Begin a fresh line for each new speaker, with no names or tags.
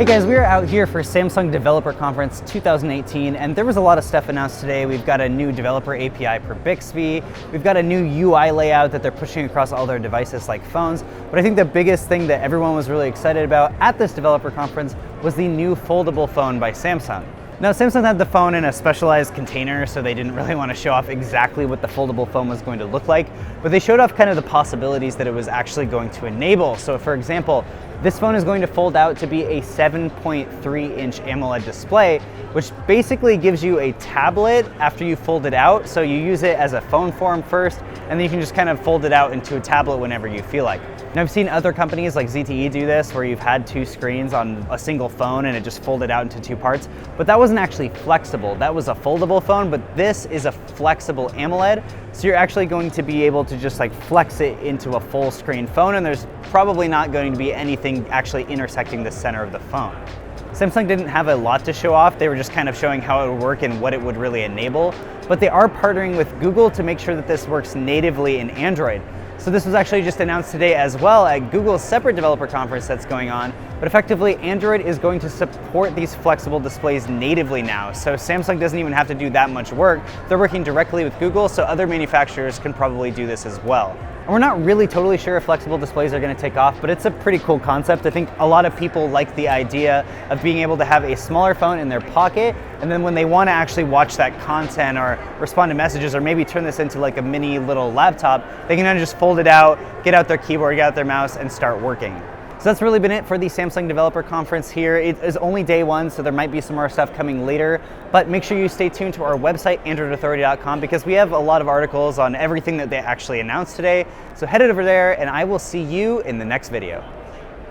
Hey guys, we are out here for Samsung Developer Conference 2018, and there was a lot of stuff announced today. We've got a new developer API for Bixby. We've got a new UI layout that they're pushing across all their devices like phones. But I think the biggest thing that everyone was really excited about at this developer conference was the new foldable phone by Samsung. Now, Samsung had the phone in a specialized container, so they didn't really want to show off exactly what the foldable phone was going to look like, but they showed off kind of the possibilities that it was actually going to enable. So for example, this phone is going to fold out to be a 7.3-inch AMOLED display, which basically gives you a tablet after you fold it out. So you use it as a phone form first, and then you can just kind of fold it out into a tablet whenever you feel like. Now, I've seen other companies like ZTE do this, where you've had two screens on a single phone and it just folded out into two parts, but that wasn't actually flexible. That was a foldable phone, but this is a flexible AMOLED, so you're actually going to be able to just like flex it into a full screen phone, and there's probably not going to be anything actually intersecting the center of the phone. Samsung didn't have a lot to show off. They were just kind of showing how it would work and what it would really enable, but they are partnering with Google to make sure that this works natively in Android. So this was actually just announced today as well at Google's separate developer conference that's going on, but effectively Android is going to support these flexible displays natively now. So Samsung doesn't even have to do that much work. They're working directly with Google, so other manufacturers can probably do this as well. And we're not really totally sure if flexible displays are going to take off, but it's a pretty cool concept. I think a lot of people like the idea of being able to have a smaller phone in their pocket, and then when they want to actually watch that content or respond to messages or maybe turn this into like a mini little laptop, they can then just fold it out, get out their keyboard, get out their mouse, and start working. So that's really been it for the Samsung Developer Conference here. It is only day one, so there might be some more stuff coming later, but make sure you stay tuned to our website, androidauthority.com, because we have a lot of articles on everything that they actually announced today. So head over there, and I will see you in the next video.